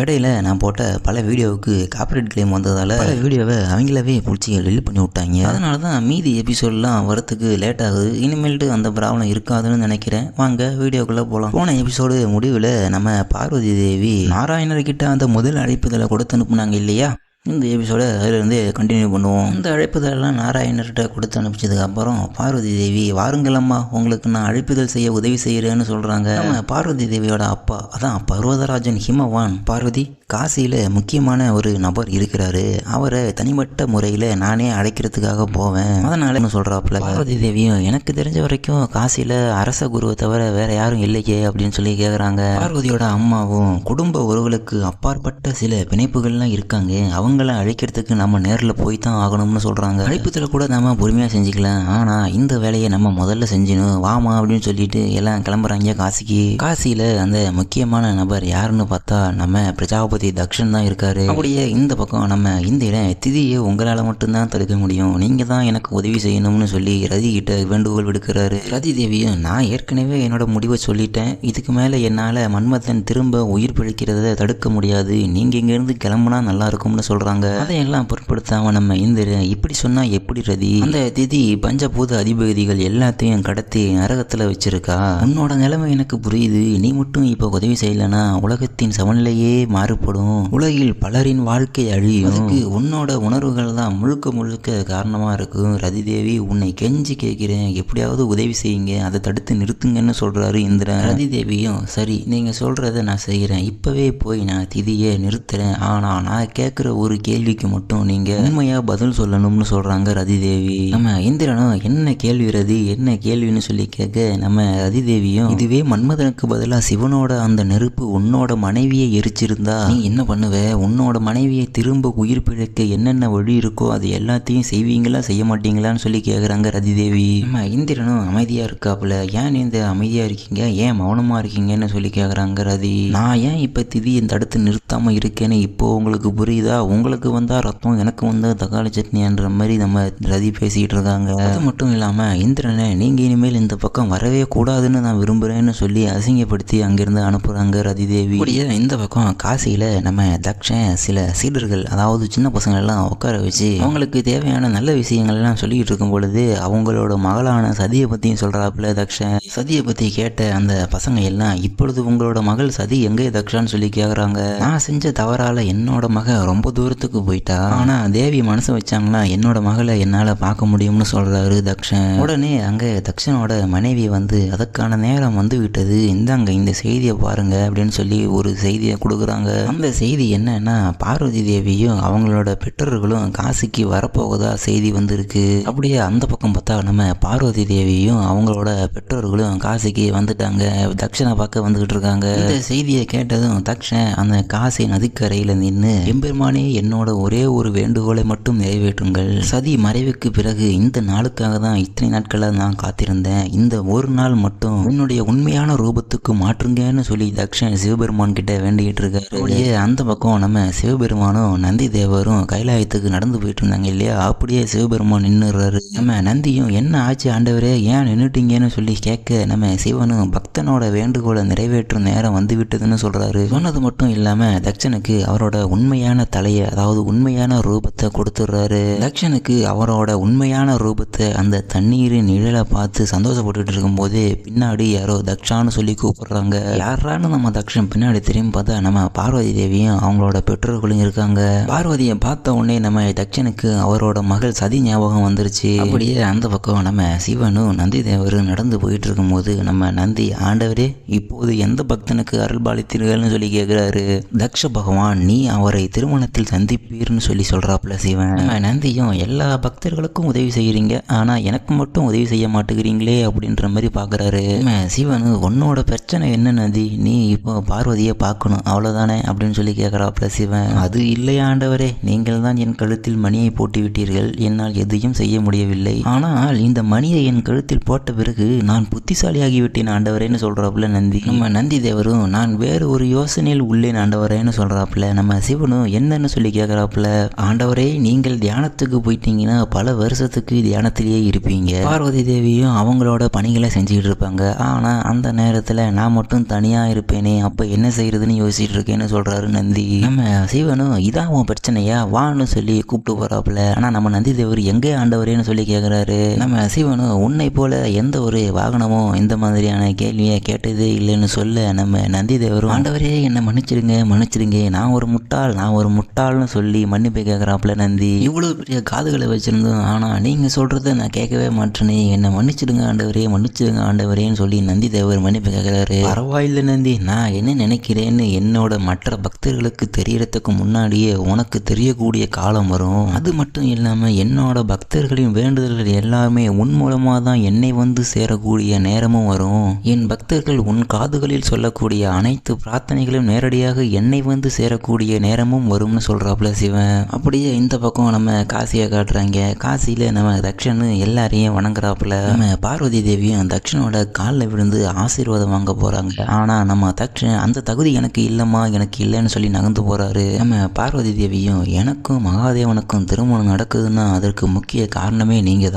இடையில நான் போட்ட பல வீடியோவுக்கு காப்பிரைட் கிளைம் வந்ததால் பல வீடியோவை அவங்களாவே பிடிச்சி டெலிட் பண்ணி விட்டாங்க. அதனால தான் மீதி எபிசோடெலாம் வரத்துக்கு லேட் ஆகுது. இனிமேல்ட்டு அந்த ப்ராப்ளம் இருக்காதுன்னு நினைக்கிறேன். வாங்க வீடியோக்குள்ளே போகலாம். போன எபிசோடு முடிவில் நம்ம பார்வதி தேவி நாராயணர்கிட்ட அந்த முதல் அழைப்புதலை கொடுத்து அனுப்புனாங்க இல்லையா? இந்த எபிசோட அதிலிருந்து கண்டினியூ பண்ணுவோம். இந்த அழைப்புதலெல்லாம் நாராயணர்கிட்ட கொடுத்து அனுப்பிச்சதுக்கப்புறம் பார்வதி தேவி வாருங்களம்மா, உங்களுக்கு நான் அழைப்புதல் செய்ய உதவி செய்கிறேன்னு சொல்கிறாங்க. நம்ம பார்வதி தேவியோட அப்பா அதான் பர்வதராஜன் ஹிமவான். பார்வதி, காசியில் முக்கியமான ஒரு நபர் இருக்கிறாரு, அவரை தனிப்பட்ட முறையில் நானே அழைக்கிறதுக்காக போவேன், அதனால சொல்கிறாப்புல. பார்வதி தேவியும் எனக்கு தெரிஞ்ச வரைக்கும் காசியில் அரச குருவை தவிர வேற யாரும் இல்லையே அப்படின்னு சொல்லி கேட்குறாங்க. பார்வதியோட அம்மாவும் குடும்ப உறவுகளுக்கு அப்பாற்பட்ட சில பிணைப்புகள்லாம் இருக்காங்க, அவங்கள அழைக்கிறதுக்கு நம்ம நேரில் போய் தான் ஆகணும்னு சொல்கிறாங்க. அழைப்புத்தில் கூட நம்ம பொறுமையாக செஞ்சுக்கலாம், ஆனால் இந்த வேலையை நம்ம முதல்ல செஞ்சணும், வாமா அப்படின்னு சொல்லிட்டு எல்லாம் கிளம்புறாங்க காசிக்கு. காசியில் அந்த முக்கியமான நபர் யாருன்னு பார்த்தா நம்ம பிரஜாபதி தக்ஷன் தான் இருக்காரு. அப்படியே இந்த பக்கம் நம்ம இந்த திதியை உங்களால் மட்டும்தான் தடுக்க முடியும், நீங்க தான் எனக்கு உதவி செய்யணும்னு சொல்லி ரதி கிட்ட வேண்டுகோள் விடுக்கிறாரு. ரதி தேவியும் நான் ஏற்கனவே என்னோட முடிவை சொல்லிட்டேன், இதுக்கு மேலே என்னால் மன்மதன் திரும்ப உயிர் பிழைக்கிறத தடுக்க முடியாது, நீங்க இங்கேருந்து கிளம்புனா நல்லா இருக்கும்னு சொல்றாங்க. அதையெல்லாம் பொருட்படுத்தாம நம்ம இந்திர இப்படி சொன்னா எப்படி ரதி, அந்த திதி பஞ்சபூத அதிபதிகள் எல்லாத்தையும் கடத்தி நரகத்தில் வச்சிருக்கா, உன்னோட நிலைமை எனக்கு புரியுது, நீ மட்டும் இப்போ உதவி செய்யலைன்னா உலகத்தின் சமநிலையே மாறுபடும், உலகில் பலரின் வாழ்க்கை அழியும், அதுக்கு உன்னோட உணர்வுகள் தான் முழுக்க முழுக்க காரணமா இருக்கும். ரதி தேவி, உன்னை கெஞ்சி கேட்கிறேன், எப்படியாவது உதவி செய்யுங்க, அதை தடுத்து நிறுத்துங்கன்னு சொல்றாரு இந்திரன். ரதி தேவியும் சரி நீங்க சொல்றதை நான் செய்கிறேன், இப்பவே போய் நான் திதியை நிறுத்துறேன், ஆனா நான் கேட்குற ஒரு கேள்விக்கு மட்டும் நீங்க உண்மையா பதில் சொல்லணும்னு சொல்றாங்க ரதி தேவி. நம்ம இந்திரனும் என்ன கேள்வி ரதி, என்ன கேள்வின்னு சொல்லி கேட்க நம்ம ரதி தேவியும் இதுவே மன்மதனுக்கு பதிலாக சிவனோட அந்த நெருப்பு உன்னோட மனைவியை எரிச்சிருந்தா நீ என்ன பண்ணுவ, உன்னோட மனைவியை திரும்ப உயிர் பிழைக்க என்னென்ன வழி இருக்கோ அது எல்லாத்தையும் செய்வீங்களா செய்ய மாட்டீங்களான்னு சொல்லி கேட்குறாங்க ரதி தேவி. நம்ம இந்திரனும் அமைதியாக இருக்காப்புல, ஏன் இந்த அமைதியாக இருக்கீங்க, ஏன் மௌனமாக இருக்கீங்கன்னு சொல்லி கேட்குறாங்க ரதி. நான் ஏன் இப்போ திதியை தடுத்து நிறுத்தாமல் இருக்கேன்னு இப்போ உங்களுக்கு புரியுதா, உங்களுக்கு வந்தால் ரத்தம் எனக்கு வந்தால் தக்காளி சட்னின்ற மாதிரி நம்ம ரதி பேசிக்கிட்டு இருக்காங்க. அது மட்டும் இல்லாமல் இந்திரனை நீங்கள் இனிமேல் இந்த பக்கம் வரவே கூடாதுன்னு நான் விரும்புகிறேன்னு சொல்லி அசிங்கப்படுத்தி அங்கேருந்து அனுப்புகிறாங்க ரதி தேவி. இந்த பக்கம் காசியில் நம்ம தக்ஷன் சில சீடர்கள் அதாவது சின்ன பசங்களெல்லாம் உட்கார வச்சு அவங்களுக்கு தேவையான நல்ல விஷயங்கள்லாம் சொல்லிக்கிட்டு இருக்கும் பொழுது அவங்களோட மகளான சதியை பற்றியும் சொல்கிறாப்புல தக்ஷன். சதியை பற்றி கேட்ட அந்த பசங்க எல்லாம் இப்பொழுது உங்களோட மகள் சதி எங்கே தக்ஷான்னு சொல்லி கேட்குறாங்க. நான் செஞ்ச தவறால் என்னோட மக ரொம்ப தூரத்துக்கு போயிட்டா, ஆனால் தேவி மனசு வச்சாங்களா என்னோட மகளை என்னால் பார்க்க முடியும்னு சொல்கிறாரு தக்ஷன். உடனே அங்கே தக்ஷனோட மனைவி வந்து அதற்கான நேரம் வந்து விட்டது, இந்தாங்க இந்த செய்தியை பாருங்க அப்படின்னு சொல்லி ஒரு செய்தியை கொடுக்குறாங்க. அந்த செய்தி என்னன்னா பார்வதி தேவியும் அவங்களோட பெற்றோர்களும் காசிக்கு வரப்போகுதா செய்தி வந்திருக்கு. அப்படியே அந்த பக்கம் பார்த்தா நம்ம பார்வதி தேவியும் அவங்களோட பெற்றோர்களும் காசிக்கு வந்துட்டாங்க, தக்ஷனை பார்க்க வந்துகிட்டு இருக்காங்க. இந்த செய்தியை கேட்டதும் தக்ஷன் அந்த காசி நதிக்கரையில நின்று எம்பெருமானே என்னோட ஒரே ஒரு வேண்டுகோளை மட்டும் நிறைவேற்றுங்கள், சதி மறைவுக்கு பிறகு இந்த நாளுக்காக தான் இத்தனை நாட்களாக நான் காத்திருந்தேன், இந்த ஒரு நாள் மட்டும் உன்னுடைய உண்மையான ரூபத்துக்கு மாற்றுங்கன்னு சொல்லி தக்ஷன் சிவபெருமான் கிட்ட வேண்டிக்கிட்டு இருக்காரு. அப்படியே அந்த பக்கம் நம்ம சிவபெருமானும் நந்தி தேவரும் கைலாயத்துக்கு நடந்து போயிட்டு இருந்தாங்க இல்லையா, அப்படியே சிவபெருமான் நின்றுறாரு. நம்ம நந்தியும் என்ன ஆச்சு ஆண்டவரே ஏன் நின்றுட்டீங்கன்னு சொல்லி கேட்க நம்ம சிவனும் பக்தனோட வேண்டுகோளை நிறைவேற்றும் நேரம் வந்து விட்டதுன்னு சொல்றாரு. சொன்னது மட்டும் இல்லாம தக்ஷனுக்கு அவரோட உண்மையான தலையை அதாவது உண்மையான ரூபத்தை கொடுத்துடுறாரு. தக்ஷனுக்கு அவரோட உண்மையான ரூபத்தை அந்த தண்ணீரின் நிழலை பார்த்து சந்தோஷப்பட்டுட்டு இருக்கும் போது பின்னாடி யாரோ தக்ஷான்னு சொல்லி கூப்பிடுறாங்க. யாரான்னு நம்ம தக்ஷன் பின்னாடி திரும்பி பார்த்தா நம்ம பார்வதி தேவியும் அவங்களோட பெற்றோர்களும் இருக்காங்க. பார்வதியை பார்த்த உடனே நம்ம தக்ஷனுக்கு அவரோட மகள் சதி ஞாபகம் வந்துருச்சு. அப்படியே அந்த பக்கம் நம்ம சிவனும் நந்தி தேவரும் நடந்து போயிட்டு இருக்கும் போது நம்ம நந்தி ஆண்டவரே இப்போது எந்த பக்தனுக்கு அருள் பாலித்தீர்கள்னு சொல்லி கேட்கிறாரு. தக்ஷ பகவான் நீ அவரை திருமணத்தில் சந்திப்பீர்னு சொல்லி சொல்றாப்புல சிவன். நம்ம நந்தியும் எல்லா பக்தர்களுக்கும் உதவி செய்யறீங்க, ஆனா எனக்கு மட்டும் உதவி செய்ய மாட்டேங்கிறீங்களே அப்படின்ற மாதிரி பாக்குறாரு. சிவனு உன்னோட பிரச்சனை என்ன நந்தி, நீ இப்போ பார்வதியை பார்க்கணும் அவ்வளவுதானே அப்படின்னு சொல்லி கேட்குறாப்புல சிவன். அது இல்லை ஆண்டவரே, நீங்கள் தான் என் கழுத்தில் மணியை போட்டு விட்டீர்கள், என்னால் எதையும் செய்ய முடியவில்லை, ஆனால் இந்த மணியை என் கழுத்தில் போட்ட பிறகு நான் புத்திசாலியாகிவிட்டேன் ஆண்டவரேன்னு சொல்றாப்புல நந்தி. நம்ம நந்தி தேவரும் நான் வேறு ஒரு யோசனையில் உள்ளேன் ஆண்டவரேன்னு சொல்றாப்புல. நம்ம சிவனும் என்னன்னு சொல்லி சொல்லி கேட்குறாப்புல. ஆண்டவரே, நீங்கள் தியானத்துக்கு போயிட்டீங்கன்னா பல வருஷத்துக்கு தியானத்திலேயே இருப்பீங்க. பார்வதி தேவியும் அவங்களோட பணிகளை செஞ்சுக்கிட்டு இருப்பாங்க. ஆனால் அந்த நேரத்தில் நான் மட்டும் தனியாக இருப்பேனே, அப்போ என்ன செய்யறதுன்னு யோசிச்சுட்டு இருக்கேன்னு சொல்கிறாரு நந்தி. நம்ம சிவனும் இதான் உன் பிரச்சனையா வான்னு சொல்லி கூப்பிட்டு போகிறாப்புல. ஆனால் நம்ம நந்தி தேவர் எங்கே ஆண்டவரேன்னு சொல்லி கேட்குறாரு. நம்ம சிவனும் உன்னை போல எந்த ஒரு வாகனமும் இந்த மாதிரியான கேள்வியை கேட்டதே இல்லைன்னு சொல்ல நம்ம நந்தி தேவரும் ஆண்டவரே என்னை மன்னிச்சிடுங்க நான் ஒரு முட்டாள்னு சொல்லி மன்னிப்பு கேட்குறாப்புல நந்தி. இவ்வளோ பெரிய காதுகளை வச்சிருந்தோம், ஆனால் நீங்கள் சொல்கிறத நான் கேட்கவே மாட்டேனே, என்னை மன்னிச்சிடுங்க ஆண்டவரேன்னு சொல்லி நந்தி தேவர் மன்னிப்பு கேட்குறாரு. பரவாயில்லை நந்தி, நான் என்ன நினைக்கிறேன்னு என்னோட மற்ற பக்தர்களுக்கு தெரியறதுக்கு முன்னாடியே உனக்கு தெரியக்கூடிய காலம் வரும். அது மட்டும் இல்லாமல் என்னோட பக்தர்களின் வேண்டுதல்கள் எல்லாமே உன் மூலமாக தான் என்னை வந்து சேரக்கூடிய நேரமும் வரும். என் பக்தர்கள் உன் காதுகளில் சொல்லக்கூடிய அனைத்து பிரார்த்தனைகளும் நேரடியாக என்னை வந்து சேரக்கூடிய நேரமும் வரும்னு சொல்றாப்புல சிவன். அப்படியே இந்த பக்கம் நம்ம காசியை காட்டுறாங்க. காசியில நம்ம தக்ஷனு எல்லாரையும் வணங்குறாப்புல. நம்ம பார்வதி தேவியும் தக்ஷனோட காலில் விழுந்து ஆசீர்வாதம் வாங்க போறாங்க. ஆனா நம்ம தக்ஷன் அந்த தகுதி எனக்கு இல்லைன்னு சொல்லி நகர்ந்து போறாரு. நம்ம பார்வதி தேவியும் எனக்கும் மகாதேவனுக்கும் திருமணம் நடக்குதுன்னா அதற்கு முக்கிய காரணமே நீங்க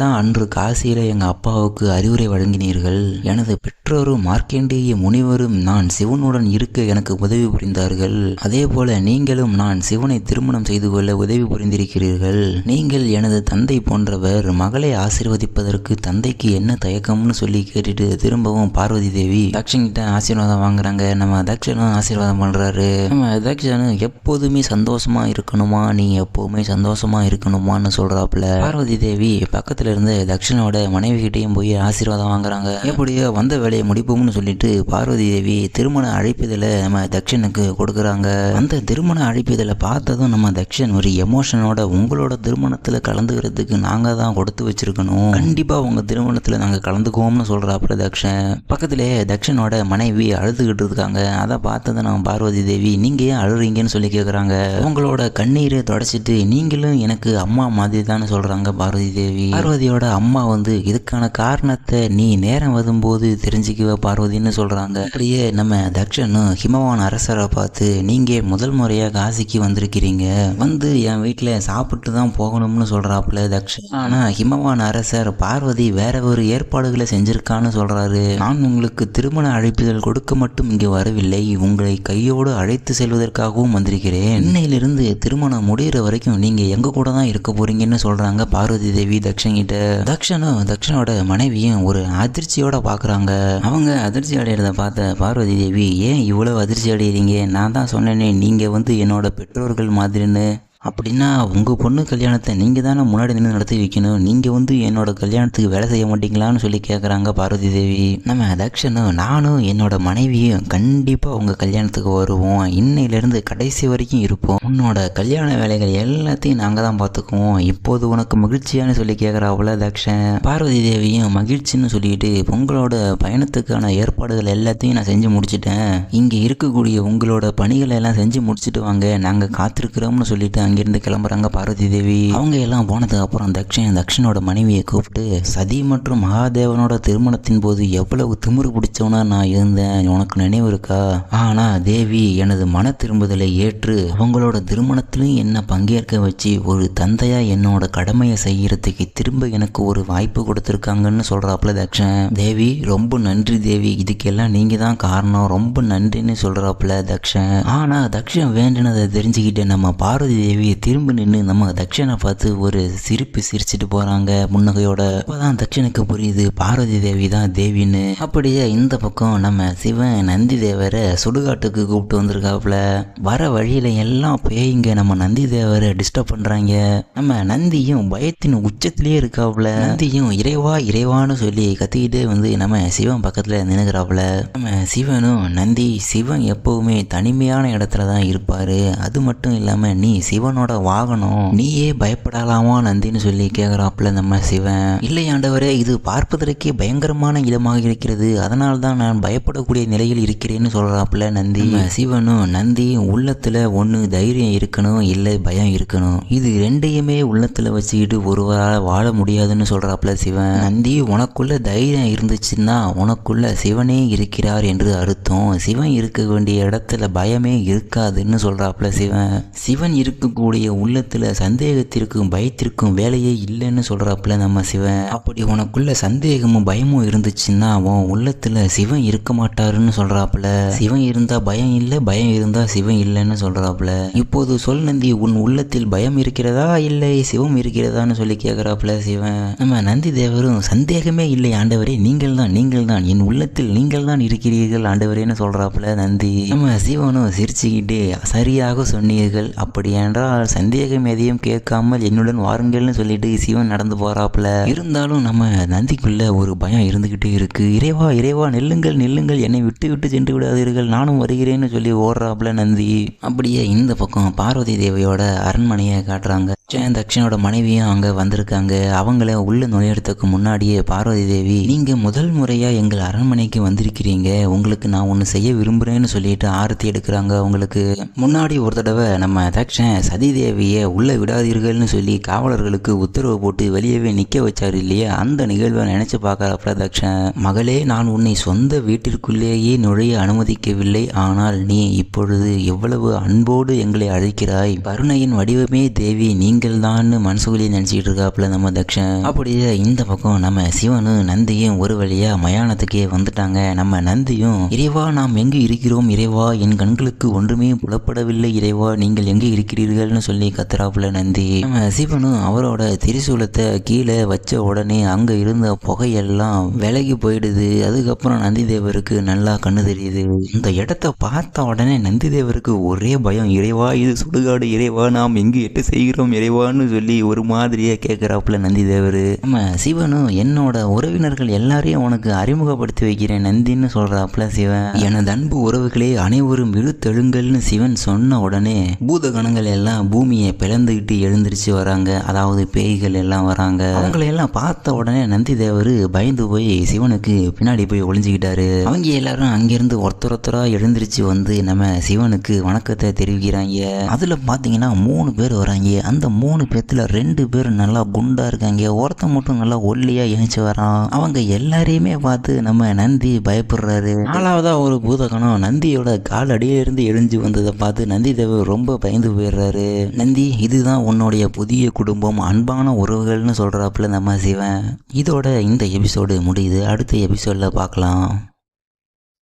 தான் அன்று காசியில எங்க அப்பாவுக்கு அறிவுரை வழங்கினீர்கள். எனது பெற்றோரும் மார்க்கண்டேய முனிவரும் நான் சிவனுடன் இருக்க எனக்கு உதவி புரிந்தார்கள். அதே போல நீங்களும் நான் சிவனை திருமணம் செய்து கொள்ள உதவி புரிந்திருக்கிறீர்கள். நீங்கள் எனது தந்தை போன்றவர். மகளை ஆசீர்வதிப்பதற்கு தந்தைக்கு என்ன தயக்கம்னு சொல்லி கேட்டுட்டு திரும்பவும் பார்வதி தேவி தக்ஷன்கிட்ட ஆசீர்வாதம் வாங்குறாங்க. நம்ம தக்ஷனும் ஆசீர்வாதம் பண்றாரு. நம்ம தக்ஷனும் எப்போதுமே சந்தோஷமா இருக்கணுமா, நீ எப்பவுமே சந்தோஷமா இருக்கணுமான்னு சொல்றாப்புல. பார்வதி தேவி பக்கத்துல இருந்து தக்ஷனோட மனைவி கிட்டையும் போய் ஆசீர்வாதம் வாங்குறாங்க. எப்படியோ வந்த வேலையை முடிப்போம்னு சொல்லிட்டு பார்வதி தேவி திருமண அழைப்புதலை நம்ம தக்ஷனுக்கு கொடுக்குறாங்க. அந்த திருமண அழைப்புதலை பார்த்ததும் நம்ம தக்ஷன் ஒரு எமோஷனோட உங்களோட திருமணத்துல கலந்துக்கிறதுக்கு நாங்க தான் கொடுத்து வச்சிருக்கணும், கண்டிப்பா உங்க திருமணத்துல நாங்க கலந்துக்குவோம்னு சொல்றாப்புல தக்ஷன். பக்கத்திலே தக்ஷனோட மனைவி அழுதுகிட்டு இருக்காங்க. அதை பார்த்தது நம்ம பார்வதி தேவி நீங்க ஏன் அழுறீங்கன்னு சொல்லி கேட்குறாங்க. உங்களோட கண்ணீரை தொடச்சிட்டு நீங்களும் எனக்கு அம்மா மாதிரி தான் சொல்றாங்க பார்வதி தேவி. பார்வதியோட அம்மா வந்து இதுக்கான காரணத்தை நீ நேரம் வரும்போது தெரிஞ்சுக்குவ பார்வதின்னு சொல்றாங்க. அப்படியே நம்ம தக்ஷனும் ஹிமவான் அரசரை பார்த்து நீங்க முதல் முறையா காசிக்கு வந்திருக்கிறீங்க, வந்து என் வீட்டுல சாப்பிட்டு தான் போகணும்னு சொல்றாப்புல தக்ஷன். ஆனா ஹிமவான் அரசர் பார்வதி வேற ஒரு ஏற்பாடுகளை செஞ்சிருக்கான்னு சொல்றாரு. நான் உங்களுக்கு திருமண அழைப்புதல் கொடுக்க மட்டும் இங்க வரவில்லை, உங்களை கையோடு அழைத்து செல்வதற்காகவும் வந்திருக்கிறேன். இன்னையிலிருந்து திருமணம் முடிகிற வரைக்கும் நீங்க எங்க கூட தான் இருக்க போறீங்கன்னு சொல்றாங்க பார்வதி தேவி தக்ஷன் கிட்ட. தக்ஷனோட மனைவியும் ஒரு அதிர்ச்சியோட பாக்குறாங்க. அவங்க அதிர்ச்சி அடையிறத பார்த்த பார்வதி தேவி ஏன் இவ்வளவு அதிர்ச்சி அடைகிறீங்க, நான் தான் சொன்னேனே நீங்க வந்து என்னோட பெற்றோர்கள் மாதிரின்னு. அப்படின்னா உங்கள் பொண்ணு கல்யாணத்தை நீங்கள் தானே முன்னாடி நின்று நடத்தி வைக்கணும், நீங்கள் வந்து என்னோட கல்யாணத்துக்கு வேலை செய்ய மாட்டீங்களான்னு சொல்லி கேட்குறாங்க பார்வதி தேவி. நம்ம தக்ஷனும் நானும் என்னோட மனைவியும் கண்டிப்பாக உங்கள் கல்யாணத்துக்கு வருவோம், இன்னையிலேருந்து கடைசி வரைக்கும் இருப்போம், உன்னோட கல்யாண வேலைகள் எல்லாத்தையும் நாங்கள் தான் பார்த்துக்குவோம், இப்போது உனக்கு மகிழ்ச்சியான்னு சொல்லி கேட்குறாப்புல தக்ஷன். பார்வதி தேவியும் மகிழ்ச்சின்னு சொல்லிட்டு உங்களோட பயணத்துக்கான ஏற்பாடுகள் எல்லாத்தையும் நான் செஞ்சு முடிச்சிட்டேன், இங்கே இருக்கக்கூடிய உங்களோட பணிகளை எல்லாம் செஞ்சு முடிச்சுட்டு வாங்க, நாங்கள் காத்திருக்கிறோம்னு சொல்லிட்டு அங்கிருந்து கிளம்புறாங்க பார்வதி தேவி. அவங்க எல்லாம் போனதுக்கு அப்புறம் தக்ஷனோட மனைவியை கூப்பிட்டு சதி மற்றும் மகாதேவனோட திருமணத்தின் போது எவ்வளவு திமிரு பிடிச்சவனா நான் இருந்தேன் உனக்கு நினைவு இருக்கா, ஆனா தேவி எனது மன திரும்புதலை ஏற்று அவங்களோட திருமணத்திலும் என்ன பங்கேற்க வச்சு ஒரு தந்தையா என்னோட கடமையை செய்யறதுக்கு திரும்ப எனக்கு ஒரு வாய்ப்பு கொடுத்துருக்காங்கன்னு சொல்றாப்புல தக்ஷன். தேவி ரொம்ப நன்றி தேவி, இதுக்கெல்லாம் நீங்க தான் காரணம், ரொம்ப நன்றின்னு சொல்றாப்புல தக்ஷன். ஆனா தக்ஷன் வேண்டினதை தெரிஞ்சுக்கிட்டு நம்ம பார்வதி தேவி திரும்ப நின்று நம்ம தக்ஷனை பார்த்து ஒரு சிரிச்சிட்டு போறாங்க புன்னகையோட. அப்பதான் தக்ஷனுக்கு புரியுது பார்வதி தேவி தான் தேவின்னு. அப்படியே இந்த பக்கம் நம்ம சிவன் நந்தி தேவரை சுடுகாட்டுக்கு கூப்பிட்டு வந்திருக்காப்புல. வர வழியில எல்லாம் பேய்ங்க நம்ம நந்தி தேவரை டிஸ்டர்ப் பண்றாங்க. நம்ம நந்தியும் பயத்தின் உச்சத்திலேயே இருக்காப்புல. நந்தியும் இறைவான்னு சொல்லி கத்திக்கிட்டே வந்து நம்ம சிவன் பக்கத்துல நின்னுக்கிறாப்புல. நம்ம சிவனும் சிவன் எப்பவுமே தனிமையான இடத்துல தான் இருப்பாரு, அது மட்டும் இல்லாம நீ சிவன் சிவனோட வாகனம், நீயே பயப்படலாமா நந்தின்னு சொல்லி கேட்குறாப்புல நம்ம சிவன். இல்லை ஆண்டவரே, இது பார்ப்பதற்கே பயங்கரமான இடமாக இருக்கிறது, அதனால் தான் நான் பயப்படக்கூடிய நிலையில் இருக்கிறேன்னு சொல்றாப்புல நந்தி. சிவனும் நந்தியும் உள்ளத்துல ஒன்று தைரியம் இருக்கணும், இல்லை பயம் இருக்கணும், இது ரெண்டையுமே உள்ளத்துல வச்சுக்கிட்டு ஒருவரால் வாழ முடியாதுன்னு சொல்றாப்புல சிவன். நந்தி, உனக்குள்ள தைரியம் இருந்துச்சுன்னா உனக்குள்ள சிவனே இருக்கிறார் என்று அர்த்தம். சிவன் இருக்க வேண்டிய இடத்துல பயமே இருக்காதுன்னு சொல்றாப்புல சிவன். சிவன் இருக்கக்கூடிய உள்ளத்துல சந்தேகத்திற்கும் பயத்திற்கும் வேலையே இல்லைன்னு சொல்றாப்புல நம்ம சிவன். அப்படி உனக்குள்ள சந்தேகமும் பயமும் இருந்துச்சுன்னா உன் உள்ளத்துல சிவன் இருக்க மாட்டாருன்னு சொல்றாப்புல. சிவன் இருந்தா பயம் இல்லை, பயம் இருந்தா சிவன் இல்லைன்னு சொல்றாப்புல. இப்போது சொல் நந்தி, உன் உள்ளத்தில் பயம் இருக்கிறதா இல்லை சிவம் இருக்கிறதான்னு சொல்லி கேட்கிறாப்புல சிவன். நம்ம நந்தி தேவரும், சந்தேகமே இல்லை ஆண்டவரே, நீங்கள் தான் என் உள்ளத்தில் நீங்கள் தான் இருக்கிறீர்கள் ஆண்டவரேன்னு சொல்றாப்புல நந்தி. நம்ம சிவனும் சிரிச்சுக்கிட்டே, சரியாக சொன்னீர்கள், அப்படி என்றால் சந்தேகம் எதையும் கேட்காமல் என்னுடன் வாருங்கள்னு சொல்லிட்டு சிவன் நடந்து போறாப்புல. இருந்தாலும் நம்ம நந்திக்குள்ள ஒரு பயம் இருந்துகிட்டே இருக்கு. இறைவா இறைவா, நெல்லுங்கள் நெல்லுங்கள், என்னை விட்டு விட்டு சென்று விடாதீர்கள், நானும் வருகிறேன்னு சொல்லி ஓடுறாப்புல நந்தி. அப்படியே இந்த பக்கம் பார்வதி தேவியோட அரண்மனையை காட்டுறாங்க. தக்ஷனோட மனைவியும் அங்கே வந்திருக்காங்க. அவங்கள உள்ள நுழையறதுக்கு முன்னாடியே பார்வதி தேவி, நீங்கள் முதல் முறையாக எங்கள் அரண்மனைக்கு வந்திருக்கிறீங்க, உங்களுக்கு நான் ஒன்று செய்ய விரும்புகிறேன்னு சொல்லிட்டு ஆரத்தி எடுக்கிறாங்க. அவங்களுக்கு முன்னாடி ஒரு தடவை நம்ம தக்ஷன் சதி தேவியை உள்ளே விடாதீர்கள்னு சொல்லி காவலர்களுக்கு உத்தரவு போட்டு வெளியவே நிற்க வச்சார் இல்லையா, அந்த நிகழ்வை நினச்சி பார்க்குறப்ப தக்ஷன், மகளே, நான் உன்னை சொந்த வீட்டிற்குள்ளேயே நுழைய அனுமதிக்கவில்லை, ஆனால் நீ இப்பொழுது எவ்வளவு அன்போடு எங்களை அழைக்கிறாய், கருணையின் வடிவமே தேவி நீங்கள் தான் மனசுக்குள்ளே நினச்சிக்கிட்டு இருக்காப்புல நம்ம தக்ஷன். அப்படியே இந்த பக்கம் நம்ம சிவனும் நந்தியும் ஒரு வழியா மயானத்துக்கே வந்துட்டாங்க. நம்ம நந்தியும், இறைவா நாம் எங்கு இருக்கிறோம் இறைவா, என் கண்களுக்கு ஒன்றுமே புலப்படவில்லை இறைவா, நீங்கள் எங்கே இருக்கிறீர்கள்னு சொல்லி கத்துறாப்புல நந்தி. நம்ம சிவனும் அவரோட திரிசூலத்தை கீழே வச்ச உடனே அங்க இருந்த புகையெல்லாம் விலகி போயிடுது. அதுக்கப்புறம் நந்தி தேவருக்கு நல்லா கண்ணு தெரியுது. இந்த இடத்த பார்த்த உடனே நந்தி தேவருக்கு ஒரே பயம், இறைவா இது சுடுகாடு இறைவா, நாம் எங்கு எட்டு செய்கிறோம் இறைவான்னு சொல்லி ஒரு மாதிரியே கேட்குறாப்புல நந்தி தேவர். நம்ம சிவனும், என்னோட உறவினர்கள் எல்லாரையும் உனக்கு அறிமுகப்படுத்தி வைக்கிறேன் நந்தின்னு சொல்றாப்புல சிவன். எனது அன்பு உறவுகளே அனைவரும் இழுத்தெழுங்கள்னு சிவன் சொன்ன உடனே பூதகணங்கள் எல்லாம் பூமியை பிளந்துக்கிட்டு எழுந்திருச்சு வராங்க. அதாவது பேய்கள் எல்லாம் வராங்க. அவங்களை எல்லாம் பார்த்த உடனே நந்தி தேவர் பயந்து போய் சிவனுக்கு பின்னாடி போய் ஒளிஞ்சுக்கிட்டாரு. அவங்க எல்லாரும் அங்கிருந்து ஒருத்தரா எழுந்திருச்சு வந்து நம்ம சிவனுக்கு வணக்கத்தை தெரிவிக்கிறாங்க. அதுல பாத்தீங்கன்னா 3 பேர் வராங்க. அந்த 3 பேத்துல 2 பேர் நல்லா குண்டா இருக்காங்க, ஒருத்த மட்டும் நல்லா ஒல்லியா எழுந்து வரான். அவங்க எல்லாரையுமே பார்த்து நம்ம நந்தி பயப்படுறாரு. 4வதா ஒரு பூதகணம் நந்தியோட கால் அடியிலிருந்து எழுந்து வந்ததை பார்த்து நந்தி தேவர் ரொம்ப பயந்து போயிடுறாரு. நந்தி, இதுதான் உன்னுடைய புதிய குடும்பம், அன்பான உறவுகள்னு சொல்றாப்புல நம்ம சிவன். இதோட இந்த எபிசோடு முடியுது. அடுத்த எபிசோட்ல பார்க்கலாம்.